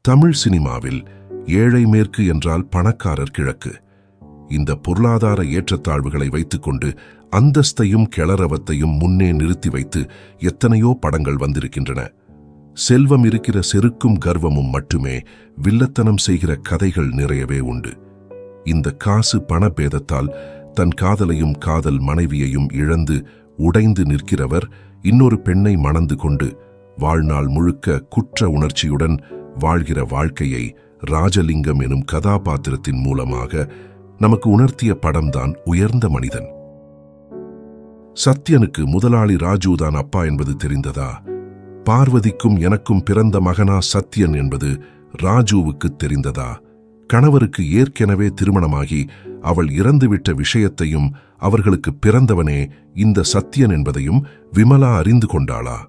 தமிழ் சினிமாவில் ஏழை மேற்கு என்றால் பணக்காரர் கிழக்கு. இந்த பொருளாதார ஏற்றத்தாழ்வுகளை வைத்துக்கொண்டு அந்தஸ்தையும் கிளறவத்தையும் முன்னே நிறுத்தி வைத்து எத்தனையோ படங்கள் வந்திருக்கின்றன. செல்வம் இருக்கிற செருக்கும் கர்வமும் மட்டுமே வில்லத்தனம் செய்கிற கதைகள் நிறையவே உண்டு. இந்த காசு பணபேதத்தால் தன் காதலையும் காதல் மனைவியையும் இழந்து உடைந்து நிற்கிறவர் இன்னொரு பெண்ணை மணந்து கொண்டு வாழ்நாள் முழுக்க குற்ற உணர்ச்சியுடன் வாழ்கிற வாழ்க்கையை ராஜலிங்கம் எனும் கதாபாத்திரத்தின் மூலமாக நமக்கு உணர்த்திய படம்தான் உயர்ந்த மனிதன். சத்யனுக்கு முதலாளி ராஜுதான் அப்பா என்பது தெரிந்ததா? பார்வதிக்கும் எனக்கும் பிறந்த மகனா சத்யன் என்பது ராஜுவுக்கு தெரிந்ததா? கணவருக்கு ஏற்கனவே திருமணமாகி அவள் இறந்துவிட்ட விஷயத்தையும் அவர்களுக்கு பிறந்தவனே இந்த சத்யன் என்பதையும் விமலா அறிந்து கொண்டாளா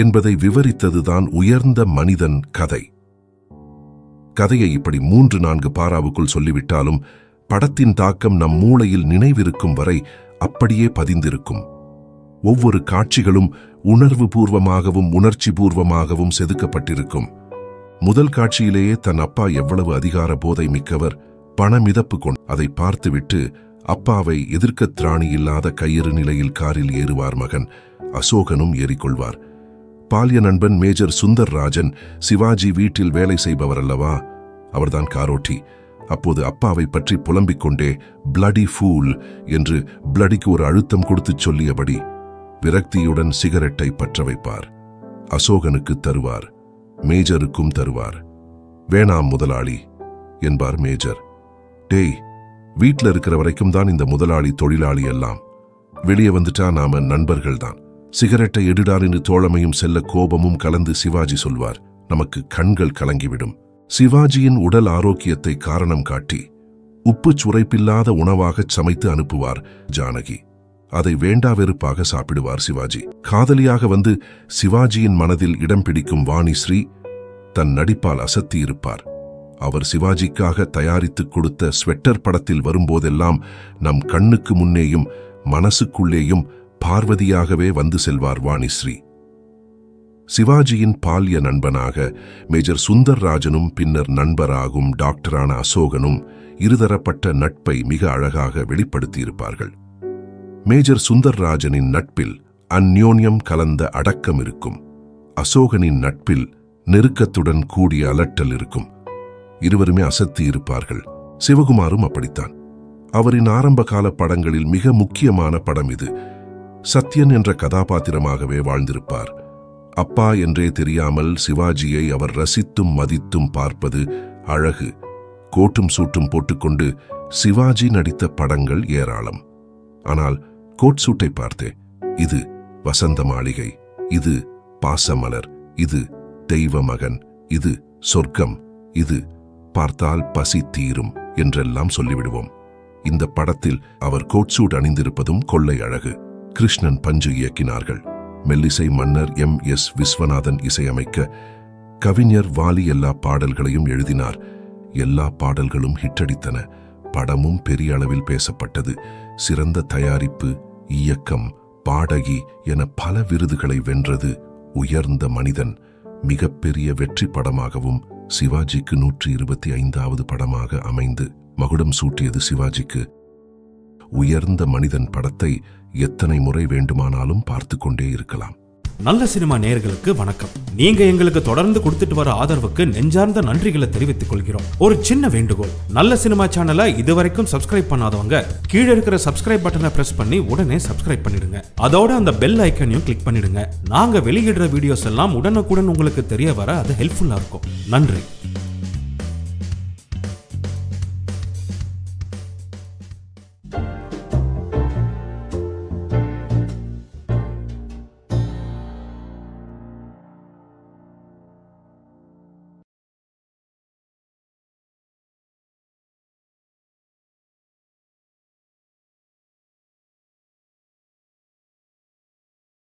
என்பதை விவரித்ததுதான் உயர்ந்த மனிதன் கதை. கதையை இப்படி 3-4 பாராவுக்குள் சொல்லிவிட்டாலும் படத்தின் தாக்கம் நம் மூளையில் நினைவிருக்கும் வரை அப்படியே பதிந்திருக்கும். ஒவ்வொரு காட்சிகளும் உணர்வு பூர்வமாகவும் உணர்ச்சி பூர்வமாகவும் செதுக்கப்பட்டிருக்கும். முதல் காட்சியிலேயே தன் அப்பா எவ்வளவு அதிகார போதை மிக்கவர், பண மிதப்பு கொண்டு அதை பார்த்துவிட்டு அப்பாவை எதிர்க்க திராணி இல்லாத கயிறு நிலையில் காரில் ஏறுவார் மகன். அசோகனும் ஏறிக்கொள்வார். பால்ய நண்பன் மேஜர் சுந்தர்ராஜன் சிவாஜி வீட்டில் வேலை செய்பவர் அல்லவா? அவர்தான் காரோட்டி. அப்போது அப்பாவை பற்றி புலம்பிக் கொண்டே பிளடி ஃபூல் என்று பிளடிக்கு ஒரு அழுத்தம் கொடுத்து சொல்லியபடி விரக்தியுடன் சிகரெட்டை பற்ற வைப்பார். அசோகனுக்கு தருவார், மேஜருக்கும் தருவார். வேணாம் முதலாளி என்பார் மேஜர். டேய், வீட்டில் இருக்கிற வரைக்கும் தான் இந்த முதலாளி தொழிலாளி எல்லாம். வெளியே வந்துட்டா நாம நண்பர்கள் தான். சிகரெட்டை எடுடாரின்னு தோழமையும் செல்ல கோபமும் கலந்து சிவாஜி சொல்வார். நமக்கு கண்கள் கலங்கிவிடும். சிவாஜியின் உடல் ஆரோக்கியத்தை காரணம் காட்டி உப்பு சுரைப்பில்லாத உணவாகச் சமைத்து அனுப்புவார் ஜானகி. அதை வேண்டா வெறுப்பாக சாப்பிடுவார் சிவாஜி. காதலியாக வந்து சிவாஜியின் மனதில் இடம் பிடிக்கும் வாணிஸ்ரீ தன் நடிப்பால் அசத்தியிருப்பார். அவர் சிவாஜிக்காக தயாரித்துக் கொடுத்த ஸ்வெட்டர் படத்தில் வரும்போதெல்லாம் நம் கண்ணுக்கு முன்னேயும் மனசுக்குள்ளேயும் பார்வதியாகவே வந்து செல்வார் வாணிஸ்ரீ. சிவாஜியின் பால்ய நண்பனாக மேஜர் சுந்தர்ராஜனும் பின்னர் நண்பராகும் டாக்டரான அசோகனும் இருதரப்பட்ட நட்பை மிக அழகாக வெளிப்படுத்தியிருப்பார்கள். மேஜர் சுந்தர்ராஜனின் நட்பில் அந்யோன்யம் கலந்த அடக்கம் இருக்கும். அசோகனின் நட்பில் நெருக்கத்துடன் கூடிய அலட்டல் இருக்கும். இருவருமே அசத்தி இருப்பார்கள். சிவகுமாரும் அப்படித்தான். அவரின் ஆரம்பகால படங்களில் மிக முக்கியமான படம் இது. சத்யன் என்ற கதாபாத்திரமாகவே வாழ்ந்திருப்பார். அப்பா என்றே தெரியாமல் சிவாஜியை அவர் ரசித்தும் மதித்தும் பார்ப்பது அழகு. கோட்டும் சூட்டும் போட்டுக்கொண்டு சிவாஜி நடித்த படங்கள் ஏராளம். ஆனால் கோட் சூட்டை பார்த்தே, இது வசந்த மாளிகை, இது பாசமலர், இது தெய்வ மகன், இது சொர்க்கம், இது பார்த்தால் பசி தீரும் என்றெல்லாம் சொல்லிவிடுவோம். இந்த படத்தில் அவர் கோட் சூட் அணிந்திருப்பதும் கொள்ளை அழகு. கிருஷ்ணன் பஞ்சு இயக்கினார்கள். மெல்லிசை மன்னர் M.S. விஸ்வநாதன் இசையமைக்க கவிஞர் வாலி எல்லா பாடல்களையும் எழுதினார். எல்லா பாடல்களும் ஹிட்டடித்தன. படமும் பெரிய அளவில் பேசப்பட்டது. சிறந்த தயாரிப்பு, இயக்கம், பாடகி என பல விருதுகளை வென்றது உயர்ந்த மனிதன். மிகப்பெரிய வெற்றி படமாகவும் சிவாஜிக்கு 125வது படமாக அமைந்து மகுடம் சூட்டியது சிவாஜிக்கு. உயர்ந்த மனிதன் படத்தை எத்தனை முறை வேண்டுமானாலும் பார்த்து கொண்டே இருக்கலாம். நல்ல சினிமா நேயர்களுக்கு வணக்கம். நீங்க எங்களுக்கு தொடர்ந்து கொடுத்துட்டு வர ஆதரவுக்கு நெஞ்சார்ந்த நன்றிகளை தெரிவித்துக் கொள்கிறோம். ஒரு சின்ன வேண்டுகோள், நல்ல சினிமா சேனலை இதுவரைக்கும் சப்ஸ்கிரைப் பண்ணாதவங்க கீழே இருக்கிற சப்ஸ்கிரைப் பட்டனை பிரஸ் பண்ணி உடனே சப்ஸ்கிரைப் பண்ணிடுங்க. அதோட அந்த பெல் ஐக்கனையும் கிளிக் பண்ணிடுங்க. நாங்க வெளியிடுற வீடியோஸ் எல்லாம் உடனுக்குடன் உங்களுக்கு தெரிய வர அது ஹெல்ப்ஃபுல்லா இருக்கும். நன்றி.